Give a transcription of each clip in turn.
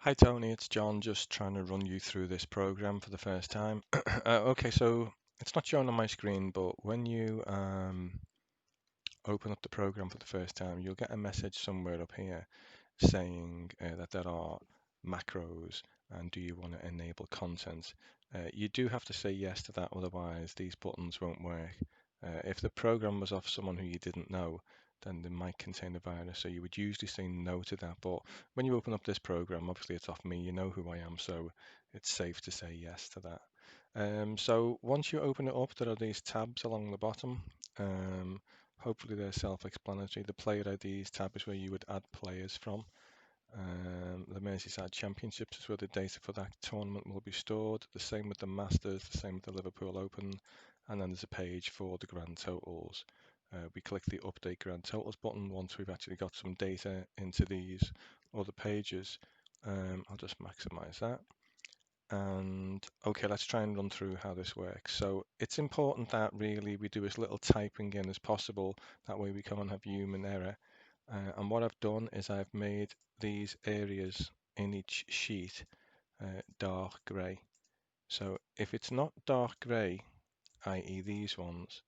Hi Tony, it's John, just trying to run you through this program for the first time. Okay, so it's not shown on my screen, but when you open up the program for the first time, you'll get a message somewhere up here saying that there are macros and do you want to enable content. You do have to say yes to that, otherwise these buttons won't work. If the program was off someone who you didn't know, then they might contain a virus, so you would usually say no to that. But when you open up this program, obviously it's off me, you know who I am, so it's safe to say yes to that. So once you open it up, there are these tabs along the bottom. Hopefully they're self-explanatory. The player IDs tab is where you would add players from. The Merseyside Championships is where the data for that tournament will be stored. The same with the Masters, the same with the Liverpool Open. And then there's a page for the grand totals. We click the update grand totals button once we've actually got some data into these other pages. I'll just maximize that. And okay, let's try and run through how this works. So it's important that really we do as little typing in as possible. That way we can't have human error. And what I've done is I've made these areas in each sheet dark grey. So if it's not dark grey, i.e. these ones,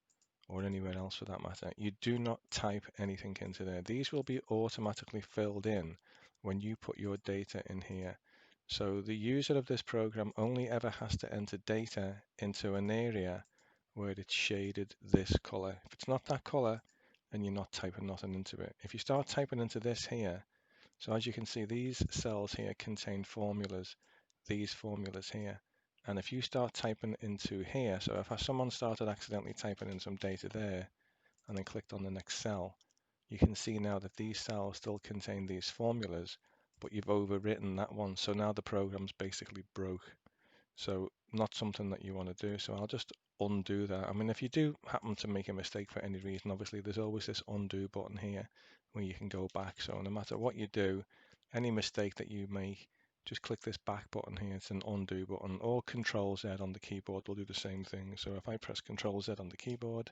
or anywhere else for that matter, you do not type anything into there. These will be automatically filled in when you put your data in here. So the user of this program only ever has to enter data into an area where it's shaded this color. If it's not that color, then you're not typing nothing into it. If you start typing into this here, so as you can see, these cells here contain formulas, these formulas here. And if you start typing into here, so if someone started accidentally typing in some data there and then clicked on the next cell, you can see now that these cells still contain these formulas, but you've overwritten that one. So now the program's basically broke. So not something that you want to do. So I'll just undo that. I mean, if you do happen to make a mistake for any reason, obviously there's always this undo button here where you can go back. So no matter what you do, any mistake that you make, just click this back button here. It's an undo button, or Control Z on the keyboard will do the same thing. So if I press Control Z on the keyboard,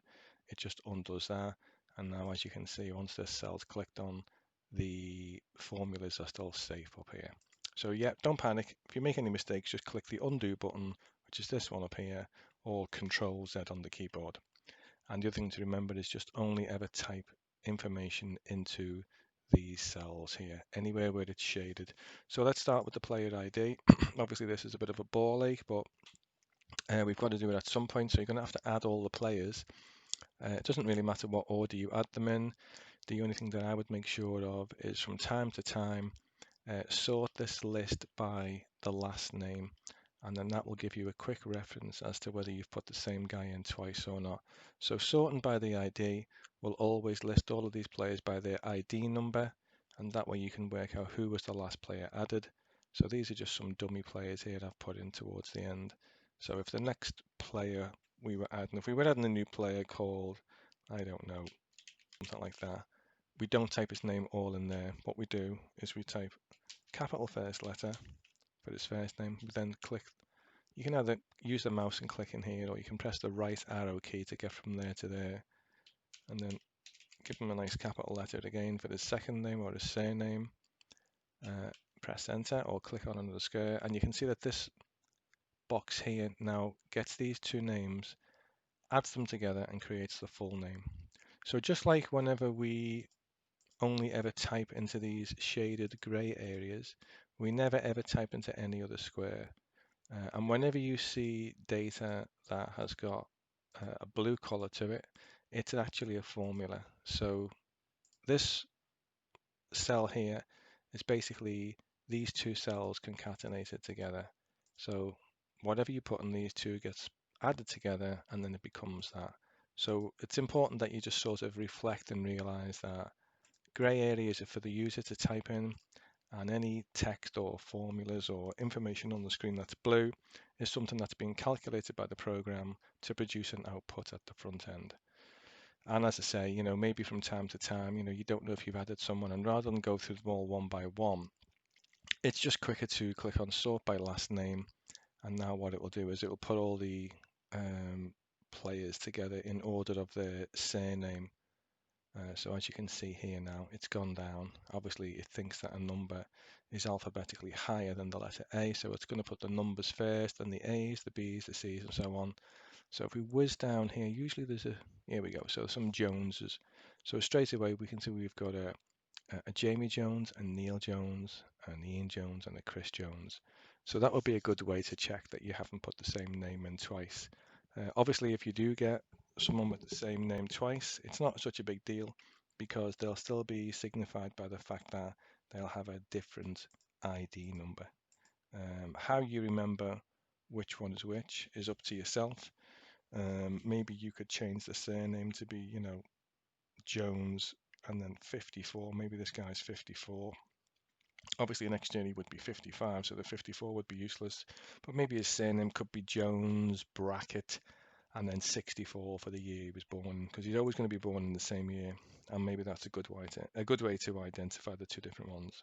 it just undoes that. And now, as you can see, once this cell's clicked on, the formulas are still safe up here. So yeah, don't panic. If you make any mistakes, just click the undo button, which is this one up here, or Control Z on the keyboard. And the other thing to remember is just only ever type information into these cells here, anywhere where it's shaded. So let's start with the player ID. Obviously this is a bit of a ball ache, but we've got to do it at some point. So you're going to have to add all the players. It doesn't really matter what order you add them in. The only thing that I would make sure of is from time to time, sort this list by the last name, and then that will give you a quick reference as to whether you've put the same guy in twice or not. So sorting by the ID will always list all of these players by their ID number, and that way you can work out who was the last player added. So these are just some dummy players here I've put in towards the end. So if the next player we were adding, if we were adding a new player called, I don't know, something like that, we don't type his name all in there. What we do is we type capital first letter for his first name. We then click, you can either use the mouse and click in here, or you can press the right arrow key to get from there to there, and then give him a nice capital letter again for his second name or his surname. Press enter or click on another square, and you can see that this box here now gets these two names, adds them together, and creates the full name. So just like whenever we only ever type into these shaded grey areas, we never ever type into any other square. And whenever you see data that has got a blue color to it, it's actually a formula. So this cell here is basically these two cells concatenated together. So whatever you put in these two gets added together and then it becomes that. So it's important that you just sort of reflect and realize that grey areas are for the user to type in, and any text or formulas or information on the screen that's blue is something that's being calculated by the program to produce an output at the front end. And as I say, maybe from time to time, you don't know if you've added someone, and rather than go through them all one by one, it's just quicker to click on sort by last name. And now what it will do is it will put all the players together in order of their surname. So as you can see here now, it's gone down. Obviously, it thinks that a number is alphabetically higher than the letter A, so it's going to put the numbers first, then the A's, the B's, the C's, and so on. So if we whiz down here, usually there's here we go, so some Joneses. So straight away we can see we've got a Jamie Jones, a Neil Jones, an Ian Jones, and a Chris Jones. So that would be a good way to check that you haven't put the same name in twice. Obviously, if you do get someone with the same name twice, it's not such a big deal because they'll still be signified by the fact that they'll have a different ID number. How you remember which one is which is up to yourself. Maybe you could change the surname to be, Jones and then 54. Maybe this guy's 54. Obviously, next year he would be 55, so the 54 would be useless. But maybe his surname could be Jones, bracket, and then 64 for the year he was born, because he's always going to be born in the same year. And maybe that's a good way to identify the two different ones.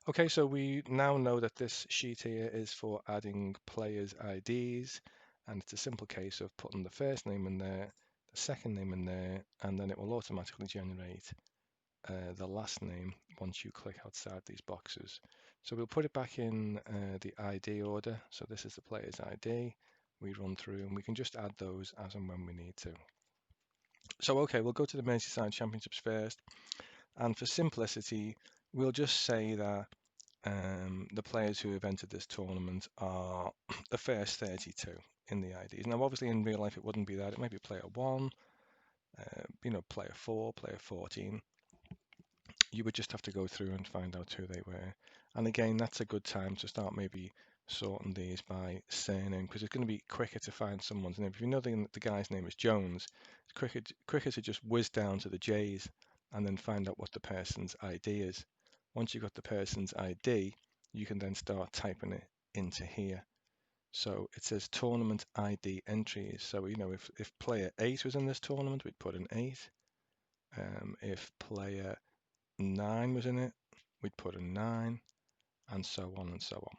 Okay, so we now know that this sheet here is for adding players' IDs, and it's a simple case of putting the first name in there, the second name in there, and then it will automatically generate the last name once you click outside these boxes. So we'll put it back in the ID order. So this is the player's ID. We run through and we can just add those as and when we need to. So okay, we'll go to the Merseyside Championships first. And for simplicity, we'll just say that the players who have entered this tournament are the first 32 in the IDs. Now, obviously, in real life, it wouldn't be that. It might be player 1, player 4, player 14. You would just have to go through and find out who they were. And again, that's a good time to start maybe sorting these by surname, because it's going to be quicker to find someone's name. If you know the guy's name is Jones, it's quicker to just whiz down to the J's and then find out what the person's ID is. Once you've got the person's ID, you can then start typing it into here. So it says tournament ID entries. So, if player 8 was in this tournament, we'd put an 8. If player 9 was in it, we'd put a 9, and so on and so on.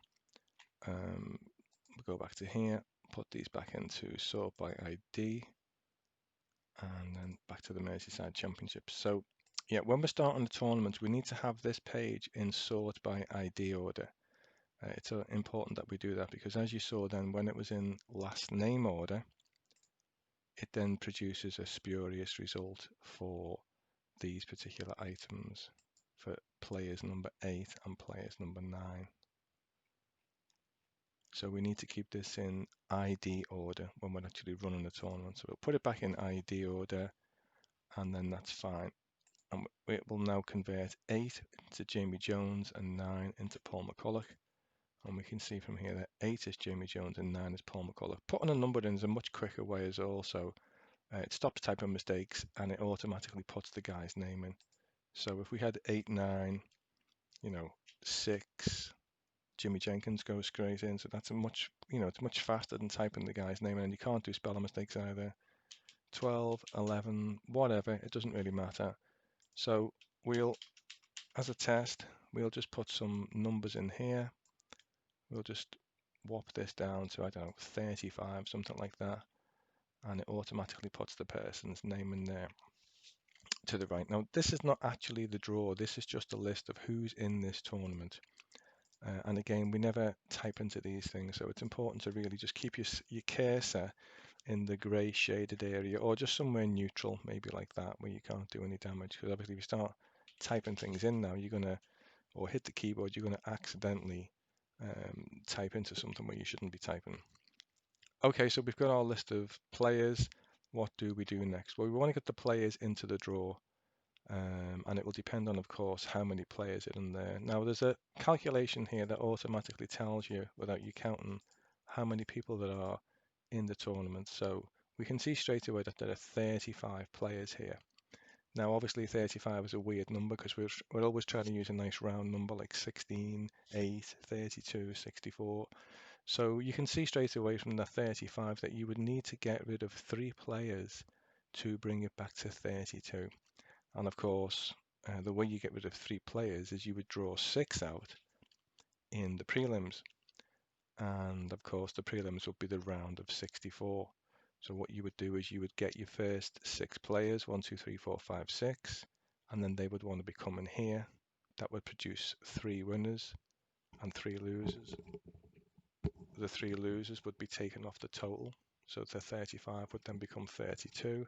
We'll go back to here, put these back into sort by ID, and then back to the Merseyside Championships. So yeah, when we're starting the tournament, we need to have this page in sort by ID order. It's important that we do that because, as you saw then, when it was in last name order, it then produces a spurious result for these particular items for players number 8 and players number 9. So we need to keep this in ID order when we're actually running the tournament. So we'll put it back in ID order, and then that's fine. And it will now convert 8 into Jamie Jones and 9 into Paul McCulloch. And we can see from here that 8 is Jamie Jones and 9 is Paul McCulloch. Putting a number in is a much quicker way as also. It stops typing mistakes and it automatically puts the guy's name in. So if we had 8, 9, 6, Jimmy Jenkins goes straight in. So that's it's much faster than typing the guy's name in, and you can't do spelling mistakes either. 12, 11, whatever, it doesn't really matter. So as a test, we'll just put some numbers in here. We'll just whop this down to, 35, something like that. And it automatically puts the person's name in there to the right. Now, this is not actually the draw. This is just a list of who's in this tournament. And again, we never type into these things, so it's important to really just keep your cursor in the grey shaded area, or just somewhere neutral, maybe like that, where you can't do any damage. Because obviously, if you start typing things in now, or hit the keyboard, you're gonna accidentally type into something where you shouldn't be typing. Okay, so we've got our list of players. What do we do next? Well, we want to get the players into the draw. And it will depend on, of course, how many players are in there. Now, there's a calculation here that automatically tells you, without you counting, how many people there are in the tournament. So we can see straight away that there are 35 players here. Now, obviously, 35 is a weird number because we're always trying to use a nice round number like 16, 8, 32, 64. So you can see straight away from the 35 that you would need to get rid of 3 players to bring it back to 32. And of course, the way you get rid of 3 players is you would draw 6 out in the prelims. And of course, the prelims would be the round of 64. So what you would do is you would get your first 6 players, 1, 2, 3, 4, 5, 6. and then they would want to be coming here. That would produce 3 winners and 3 losers. The 3 losers would be taken off the total, so the 35 would then become 32,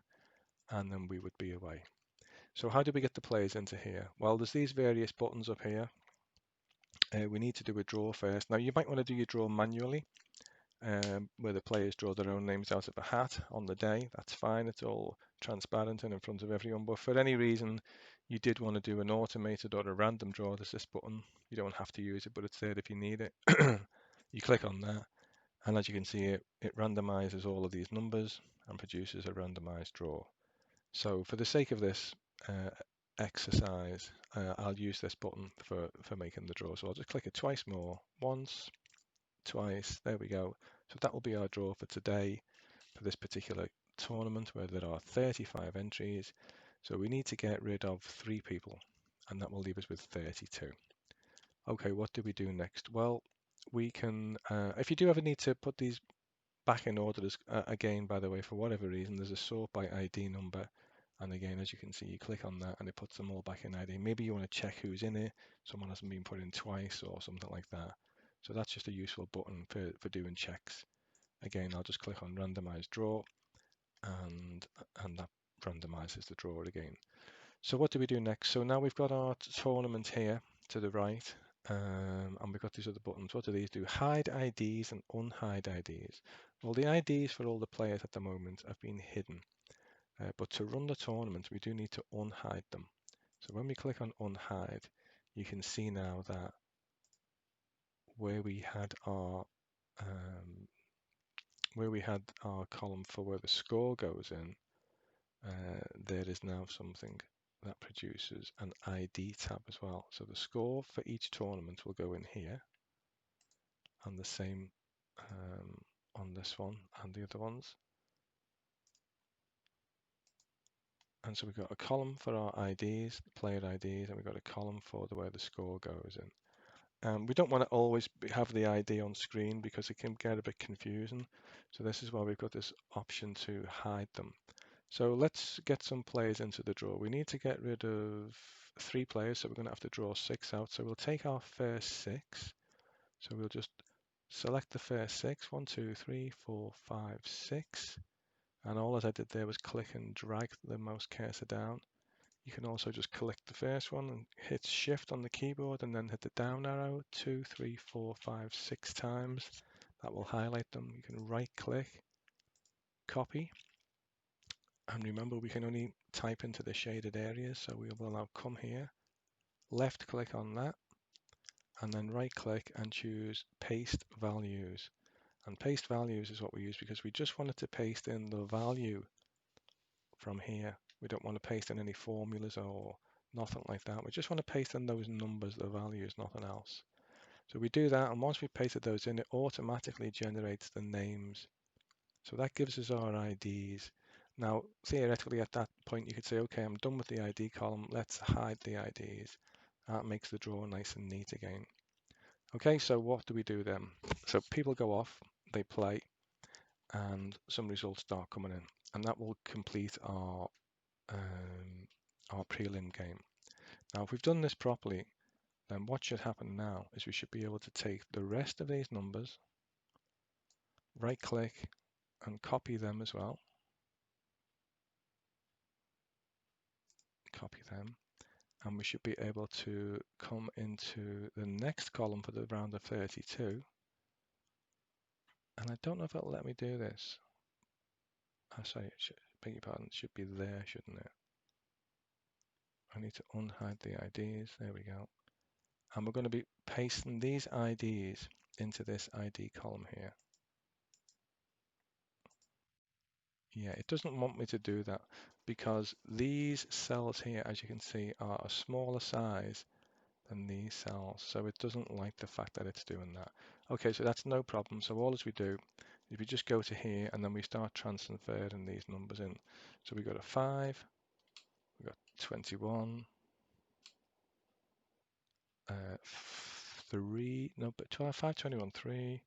and then we would be away. So how do we get the players into here? Well, there's these various buttons up here. We need to do a draw first. Now, you might want to do your draw manually, where the players draw their own names out of a hat on the day. That's fine. It's all transparent and in front of everyone. But for any reason you did want to do an automated or a random draw, there's this button. You don't have to use it, but it's there if you need it. You click on that, and as you can see, it randomizes all of these numbers and produces a randomized draw. So for the sake of this exercise, I'll use this button for making the draw. So I'll just click it twice more. Once, twice, there we go. So that will be our draw for today for this particular tournament where there are 35 entries. So we need to get rid of 3 people, and that will leave us with 32. Okay, what do we do next? Well, we can, if you do ever need to put these back in order, again, by the way, for whatever reason, there's a sort by ID number. And again, as you can see, you click on that and it puts them all back in ID. Maybe you want to check who's in it. Someone hasn't been put in twice or something like that. So that's just a useful button for doing checks. Again, I'll just click on randomize draw, and that randomizes the draw again. So what do we do next? So now we've got our tournament here to the right, and we've got these other buttons. What do these do? Hide IDs and unhide IDs. Well, the IDs for all the players at the moment have been hidden, but to run the tournament, we do need to unhide them. So when we click on unhide, you can see now that where we had our column for where the score goes in, there is now something that produces an ID tab as well. So the score for each tournament will go in here, and the same on this one and the other ones. And so we've got a column for our IDs, player IDs, and we've got a column for where the score goes in. We don't want to always have the ID on screen because it can get a bit confusing. So this is why we've got this option to hide them. So let's get some players into the draw. We need to get rid of 3 players, so we're going to have to draw 6 out. So we'll take our first 6. So we'll just select the first 6. 1, 2, 3, 4, 5, 6. And all that I did there was click and drag the mouse cursor down. You can also just click the first one and hit Shift on the keyboard and then hit the down arrow 2, 3, 4, 5, 6 times. That will highlight them. You can right click, copy. And remember, we can only type into the shaded areas, so we will now come here, left click on that, and then right click and choose paste values. And paste values is what we use because we just wanted to paste in the value from here. We don't want to paste in any formulas or nothing like that. We just want to paste in those numbers, the values, nothing else. So we do that, and once we've pasted those in, it automatically generates the names. So that gives us our IDs. Now, theoretically, at that point, you could say, okay, I'm done with the ID column. Let's hide the IDs. That makes the draw nice and neat again. Okay, so what do we do then? So people go off, they play, and some results start coming in. And that will complete our prelim game. Now, if we've done this properly, then what should happen now is we should be able to take the rest of these numbers, right-click, and copy them as well. Copy them, and we should be able to come into the next column for the round of 32. And I don't know if it'll let me do this. Sorry, beg your pardon, it should be there, shouldn't it? I need to unhide the IDs. There we go. And we're going to be pasting these IDs into this ID column here. Yeah, it doesn't want me to do that because these cells here, as you can see, are a smaller size than these cells. So it doesn't like the fact that it's doing that. Okay, so that's no problem. So all as we do, if we just go to here and then we start transferring these numbers in. So we got a 5, we got 21, 3, no, but 12, 5, 21, 3,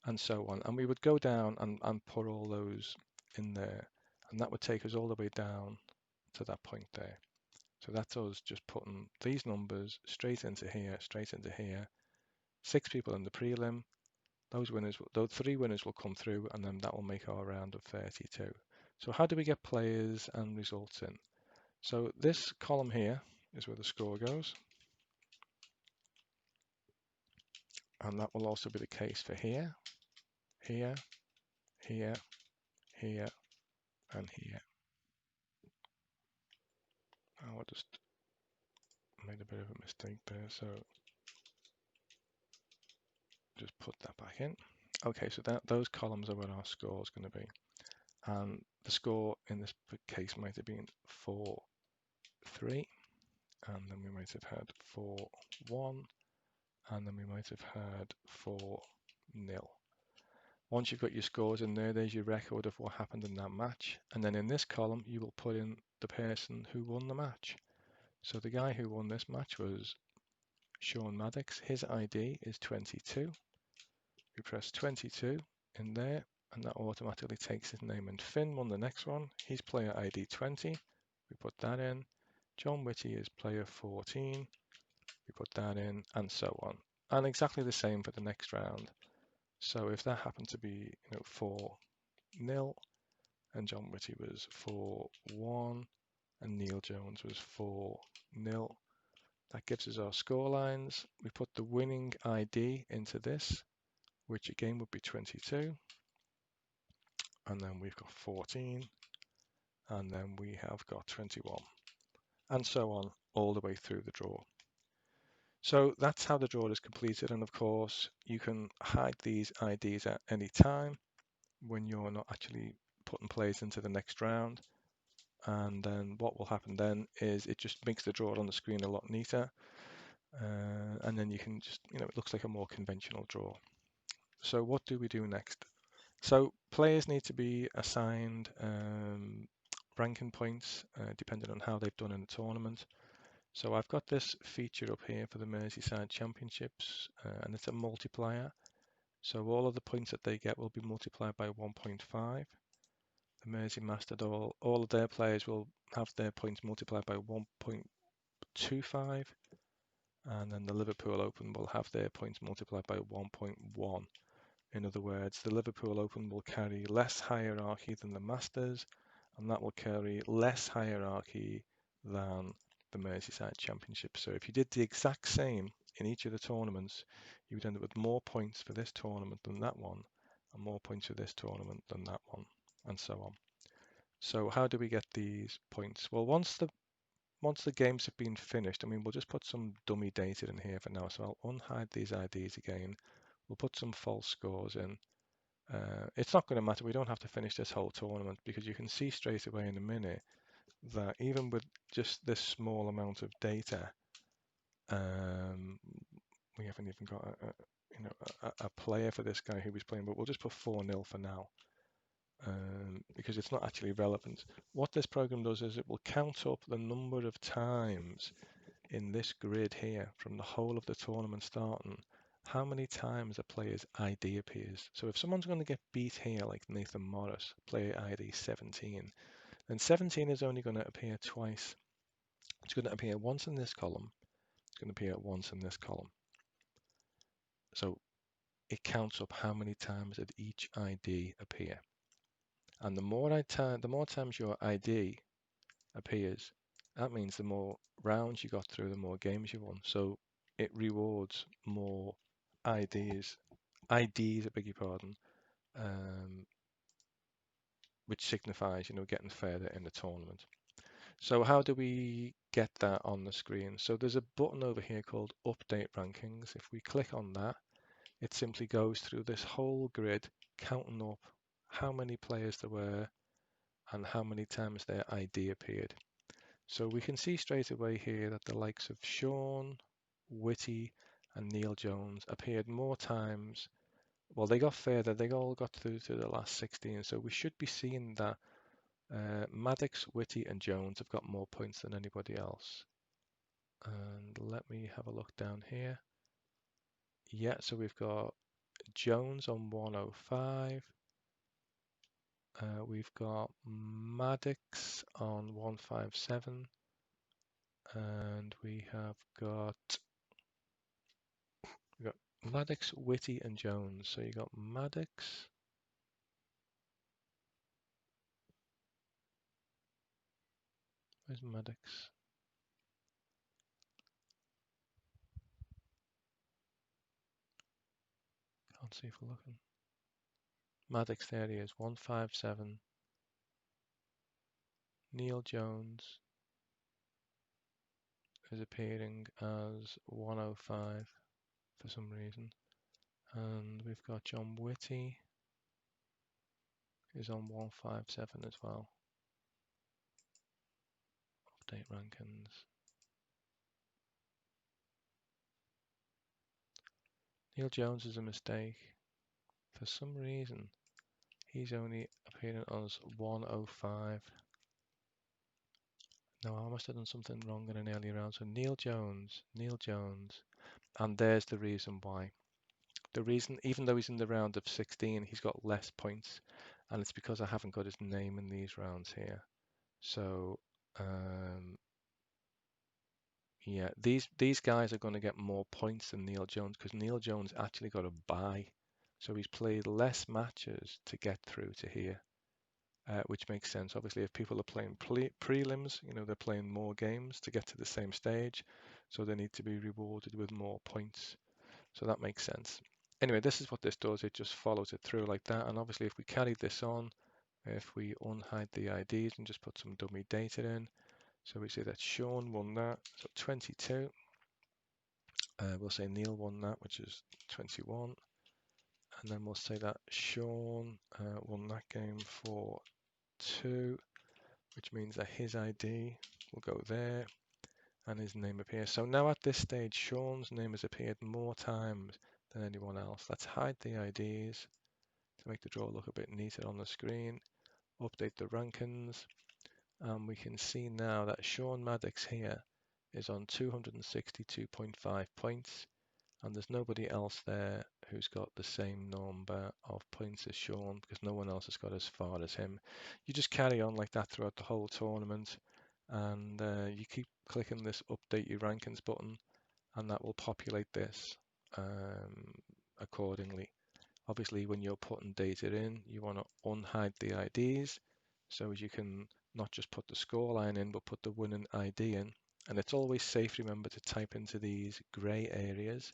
and so on. And we would go down and put all those in there. And that would take us all the way down to that point there. So that's us just putting these numbers straight into here, straight into here. 6 people in the prelim. Those winners, those 3 winners will come through, and then that will make our round of 32. So how do we get players and results in? So this column here is where the score goes. And that will also be the case for here, here, here, here, and here. Oh, I just made a bit of a mistake there, so just put that back in. Okay, so those columns are where our score is going to be. And the score in this case might have been 4-3, and then we might have had 4-1, and then we might have had 4-0. Once you've got your scores in there, there's your record of what happened in that match. And then in this column, you will put in the person who won the match. So the guy who won this match was Sean Maddox. His ID is 22. We press 22 in there, and that automatically takes his name. And Finn won the next one. He's player ID 20. We put that in. John Whitty is player 14. We put that in, and so on. And exactly the same for the next round. So if that happened to be 4-0, and John Whitty was 4-1, and Neil Jones was 4-0, that gives us our score lines. We put the winning ID into this, which again would be 22. And then we've got 14. And then we have got 21. And so on, all the way through the draw. So that's how the draw is completed. And of course, you can hide these IDs at any time when you're not actually putting players into the next round. And then what will happen then is it just makes the draw on the screen a lot neater. And then you can just, it looks like a more conventional draw. So what do we do next? So players need to be assigned ranking points depending on how they've done in the tournament. So I've got this feature up here for the Merseyside Championships, and it's a multiplier. So all of the points that they get will be multiplied by 1.5. The Mersey Master, all of their players will have their points multiplied by 1.25, and then the Liverpool Open will have their points multiplied by 1.1. In other words, the Liverpool Open will carry less hierarchy than the Masters, and that will carry less hierarchy than the Merseyside Championship. So if you did the exact same in each of the tournaments, you would end up with more points for this tournament than that one, and more points for this tournament than that one, and so on. So how do we get these points? Well, once the games have been finished, we'll just put some dummy data in here for now. So I'll unhide these IDs again. We'll put some false scores in. It's not going to matter. We don't have to finish this whole tournament because you can see straight away in a minute that even with just this small amount of data, we haven't even got a player for this guy who was playing, but we'll just put 4-0 for now because it's not actually relevant. What this program does is it will count up the number of times in this grid here from the whole of the tournament starting, how many times a player's ID appears. So if someone's going to get beat here like Nathan Morris, player ID 17, then 17 is only going to appear twice. It's going to appear once in this column. It's going to appear once in this column. So it counts up how many times did each ID appear. And the more times your ID appears, that means the more rounds you got through, the more games you won. So it rewards more IDs, I beg your pardon, which signifies, getting further in the tournament. So how do we get that on the screen? So there's a button over here called Update Rankings. If we click on that, it simply goes through this whole grid, counting up how many players there were and how many times their ID appeared. So we can see straight away here that the likes of Sean, Whitty, and Neil Jones appeared more times. Well, they got further. They all got through to the last 16. So we should be seeing that Maddox, Whitty, and Jones have got more points than anybody else. And let me have a look down here. Yeah, so we've got Jones on 105. We've got Maddox on 157. And we've got Maddox, Whitty, and Jones. So you got Maddox. Where's Maddox? Can't see for looking. Maddox, there he is, 157. Neil Jones is appearing as 105 for some reason. And we've got John Whitty is on 157 as well. Update rankings. Neil Jones is a mistake. For some reason, he's only appearing as 105. No, I must have done something wrong in an earlier round. So Neil Jones, and there's the reason why. The reason, even though he's in the round of 16, he's got less points, and it's because I haven't got his name in these rounds here. So, yeah, these guys are going to get more points than Neil Jones because Neil Jones actually got a bye, so he's played less matches to get through to here, which makes sense. Obviously, if people are playing prelims, you know, they're playing more games to get to the same stage, so they need to be rewarded with more points. So that makes sense. Anyway, this is what this does. It just follows it through like that. And obviously, if we carry this on, if we unhide the IDs and just put some dummy data in, so we say that Sean won that, so 22. We'll say Neil won that, which is 21. And then we'll say that Sean won that game for 2, which means that his ID will go there and his name appears. So now at this stage, Sean's name has appeared more times than anyone else. Let's hide the IDs to make the draw look a bit neater on the screen. Update the rankings. And we can see now that Sean Maddox here is on 262.5 points. And there's nobody else there who's got the same number of points as Sean because no one else has got as far as him. You just carry on like that throughout the whole tournament, and you keep clicking this update your rankings button, and that will populate this accordingly. Obviously, when you're putting data in, you want to unhide the IDs so you can not just put the scoreline in, but put the winning ID in. And it's always safe, remember, to type into these grey areas.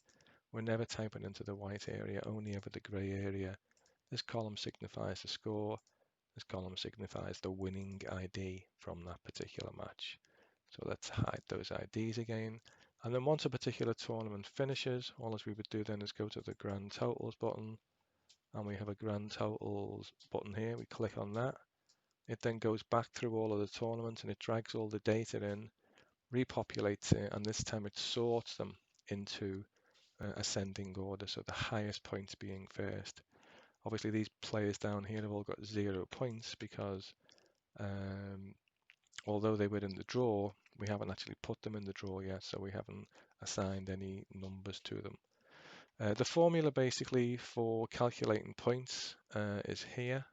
We're never typing into the white area, only ever the grey area. This column signifies the score. This column signifies the winning ID from that particular match. So let's hide those IDs again. And then once a particular tournament finishes, all as we would do then is go to the grand totals button. And we have a grand totals button here. We click on that. It then goes back through all of the tournaments and it drags all the data in, repopulates it, and this time it sorts them into ascending order, so the highest points being first. Obviously, these players down here have all got 0 points because although they were in the draw, we haven't actually put them in the draw yet, so we haven't assigned any numbers to them. The formula basically for calculating points is here.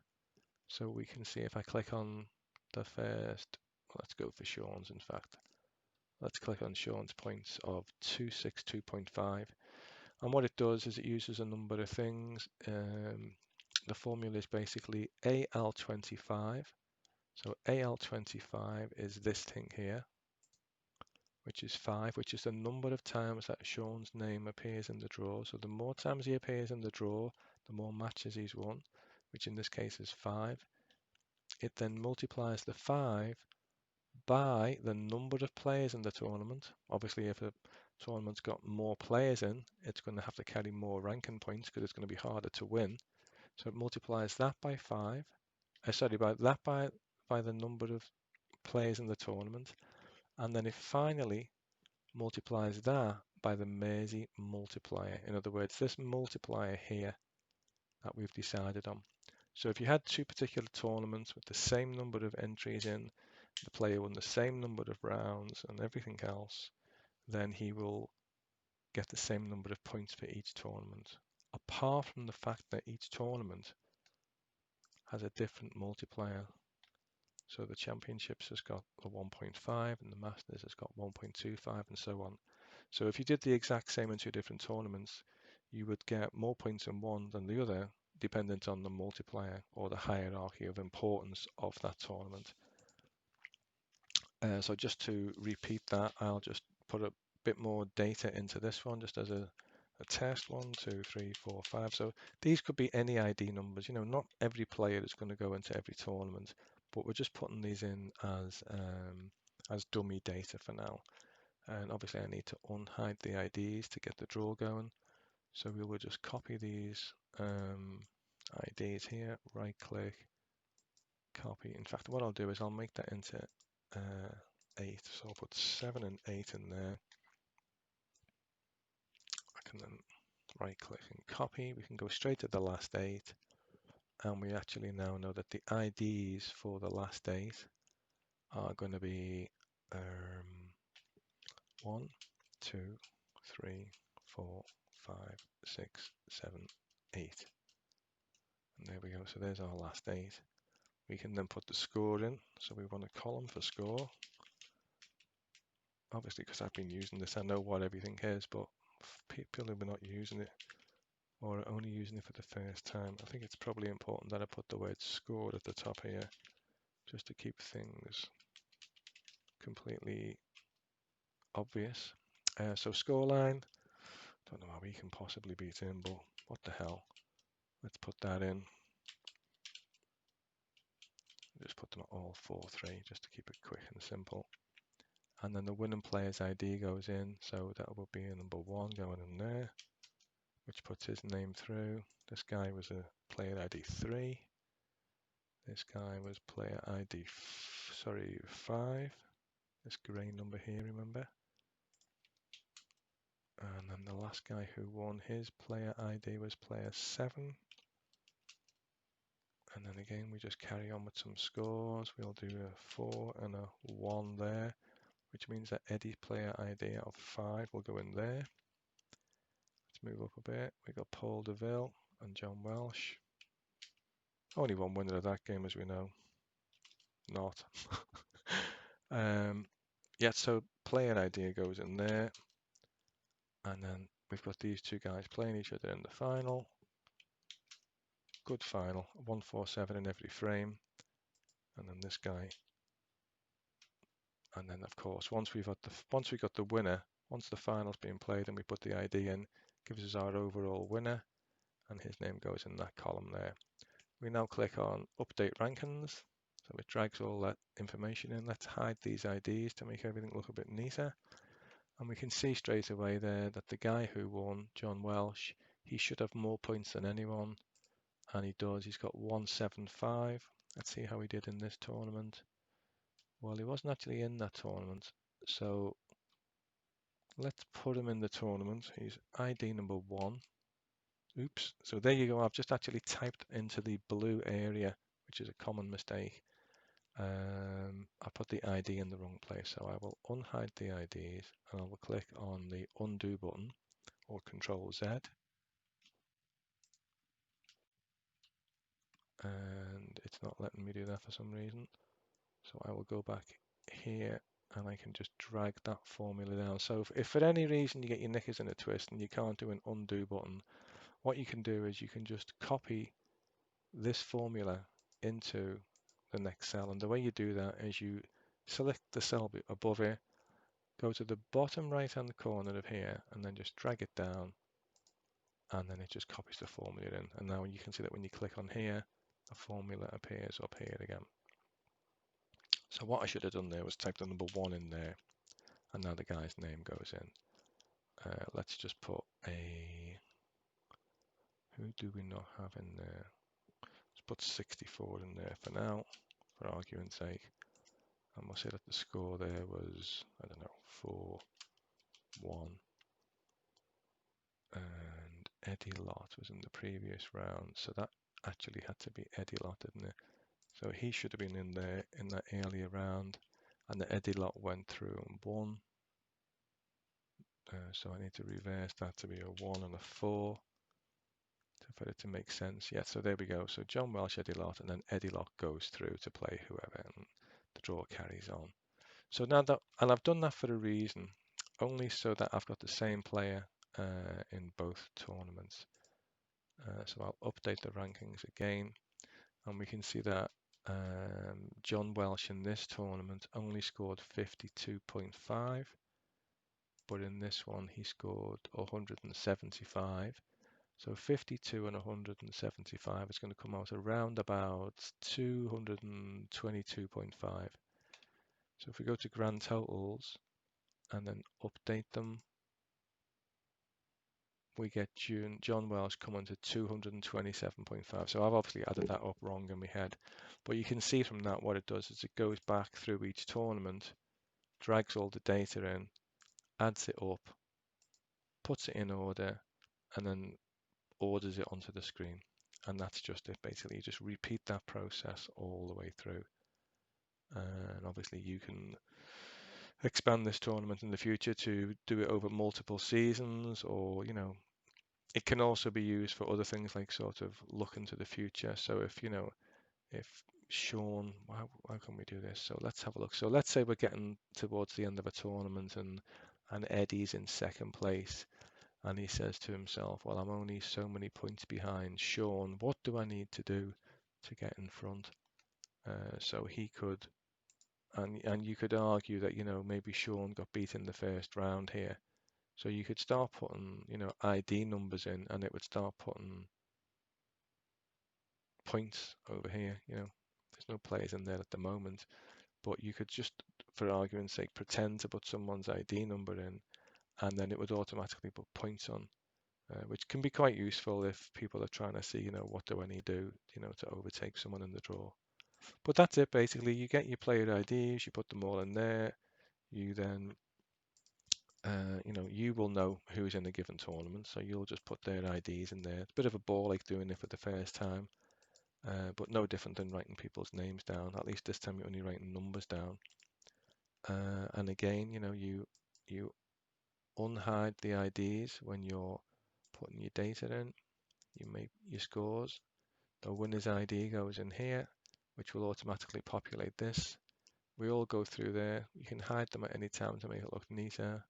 So we can see if I click on the first, let's go for Sean's in fact. Let's click on Sean's points of 262.5. And what it does is it uses a number of things. The formula is basically AL25. So AL25 is this thing here, which is 5, which is the number of times that Sean's name appears in the draw. So the more times he appears in the draw, the more matches he's won, which in this case is 5. It then multiplies the 5 by the number of players in the tournament. Obviously, if a tournament's got more players in, it's going to have to carry more ranking points because it's going to be harder to win. So it multiplies that by 5. By the number of players in the tournament, and then it finally multiplies that by the Mersey multiplier. In other words, this multiplier here that we've decided on. So if you had 2 particular tournaments with the same number of entries in, the player won the same number of rounds and everything else, then he will get the same number of points for each tournament. Apart from the fact that each tournament has a different multiplier. So the Championships has got a 1.5 and the Masters has got 1.25 and so on. So if you did the exact same in two different tournaments, you would get more points in one than the other, dependent on the multiplier or the hierarchy of importance of that tournament. So just to repeat that, I'll just put a bit more data into this one, just as a test. 1, 2, 3, 4, 5. So these could be any ID numbers. You know, not every player is going to go into every tournament, but we're just putting these in as dummy data for now. And obviously I need to unhide the IDs to get the draw going. So we will just copy these IDs here, right click, copy. In fact, what I'll do is I'll make that into 8. So I'll put 7 and 8 in there. I can then right click and copy. We can go straight to the last 8. And we actually now know that the IDs for the last 8 are going to be 1, 2, 3, 4, 5, 6, 7, 8. And there we go. So there's our last 8. We can then put the score in. So we want a column for score. Obviously, because I've been using this, I know what everything is, but people who are not using it or are only using it for the first time, I think it's probably important that I put the word scored at the top here, just to keep things completely obvious. So scoreline, don't know how we can possibly beat him, but what the hell. Let's put that in. Just put them at all 4-3, just to keep it quick and simple. And then the winning player's ID goes in, so that will be a number 1 going in there, which puts his name through. This guy was a player ID 3. This guy was player ID 5. This grey number here, remember? And then the last guy who won, his player ID was player 7. And then again, we just carry on with some scores. We'll do a 4 and a 1 there, which means that Eddie's player ID out of 5 will go in there. Let's move up a bit. We got Paul DeVille and John Welsh. Only one winner of that game, as we know. Not. Yeah, so player ID goes in there. And then we've got these two guys playing each other in the final. Good final. 147 in every frame. And then this guy. And then of course, once we got the winner, once the final's been played and we put the ID in, gives us our overall winner, and his name goes in that column there. We now click on Update Rankings, so it drags all that information in. Let's hide these IDs to make everything look a bit neater. And we can see straight away there that the guy who won, John Welsh, he should have more points than anyone, and he does. He's got 175. Let's see how he did in this tournament. Well, he wasn't actually in that tournament, so let's put him in the tournament. He's ID number 1. Oops. So there you go. I've just actually typed into the blue area, which is a common mistake. I put the ID in the wrong place. So I will unhide the IDs and I will click on the undo button or Control Z. And it's not letting me do that for some reason. So I will go back here and I can just drag that formula down. So if for any reason you get your knickers in a twist and you can't do an undo button, what you can do is you can just copy this formula into the next cell. And the way you do that is you select the cell above it, go to the bottom right hand corner of here, and then just drag it down. And then it just copies the formula in. And now you can see that when you click on here, the formula appears up here again. So what I should have done there was type the number 1 in there. And now the guy's name goes in. Let's just put a, who do we not have in there? Let's put 64 in there for now, for argument's sake. And we'll say that the score there was, I don't know, 4-1. And Eddie Lott was in the previous round. So that actually had to be Eddie Lott, didn't it? So he should have been in there in that earlier round. And the Eddie Lott went through and won. So I need to reverse that to be a 1 and a 4 for it to make sense. Yeah, so there we go. So John Welsh, Eddie Lott, and then Eddie Lott goes through to play whoever. And the draw carries on. So now that, and I've done that for a reason, only so that I've got the same player in both tournaments. So I'll update the rankings again, and we can see that John Welsh in this tournament only scored 52.5, but in this one he scored 175. So 52 and 175 is going to come out around about 222.5. So if we go to grand totals and then update them, we get John Welsh coming to 227.5. So I've obviously added that up wrong in my head. But you can see from that what it does is it goes back through each tournament, drags all the data in, adds it up, puts it in order, and then orders it onto the screen. And that's just it, basically. You just repeat that process all the way through. And obviously you can expand this tournament in the future to do it over multiple seasons, or, you know, it can also be used for other things like sort of look into the future. So if, you know, if Sean, how can we do this? So let's have a look. So let's say we're getting towards the end of a tournament and Eddie's in second place, and he says to himself, well, I'm only so many points behind Sean. What do I need to do to get in front? So he could, and you could argue that, you know, maybe Sean got beat in the first round here. So you could start putting, you know, ID numbers in, and it would start putting points over here. You know, there's no players in there at the moment, but you could just, for argument's sake, pretend to put someone's ID number in, and then it would automatically put points on, which can be quite useful if people are trying to see, you know, what do I need to do, you know, to overtake someone in the draw. But that's it, basically. You get your player IDs, you put them all in there. You then you know, you will know who's in a given tournament, so you'll just put their IDs in there. It's a bit of a ball like doing it for the first time, but no different than writing people's names down. At least this time you're only writing numbers down. And again, you know, you unhide the IDs when you're putting your data in. You make your scores. The winner's ID goes in here, which will automatically populate this. We all go through there. You can hide them at any time to make it look neater.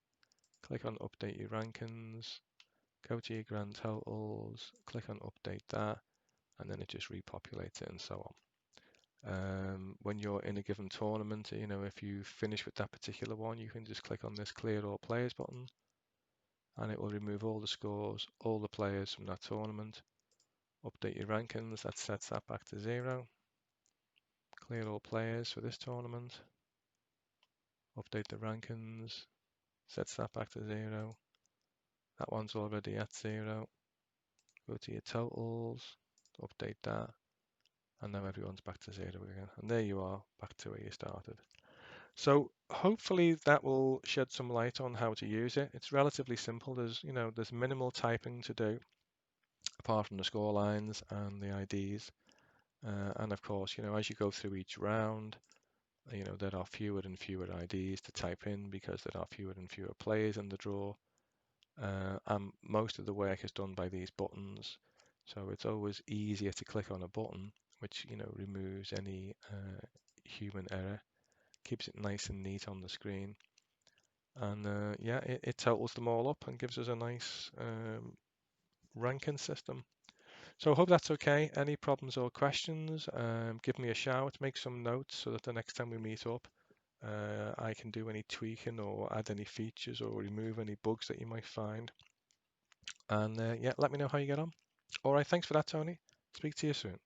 Click on update your rankings. Go to your grand totals, click on update that, and then it just repopulates it and so on. When you're in a given tournament, you know, if you finish with that particular one, you can just click on this clear all players button, and it will remove all the scores, all the players from that tournament. Update your rankings, that sets that back to 0. Clear all players for this tournament. Update the rankings, sets that back to 0. That one's already at 0. Go to your totals, update that, and now everyone's back to 0 again. And there you are, back to where you started. So hopefully that will shed some light on how to use it. It's relatively simple. There's minimal typing to do, apart from the score lines and the IDs. And of course, you know, as you go through each round, you know, there are fewer and fewer IDs to type in because there are fewer and fewer players in the draw. And most of the work is done by these buttons. So it's always easier to click on a button, which, you know, removes any human error, keeps it nice and neat on the screen. And yeah, it totals them all up and gives us a nice ranking system. So I hope that's okay. Any problems or questions, give me a shout, make some notes so that the next time we meet up, I can do any tweaking or add any features or remove any bugs that you might find. And yeah, let me know how you get on. All right, thanks for that, Tony. Speak to you soon.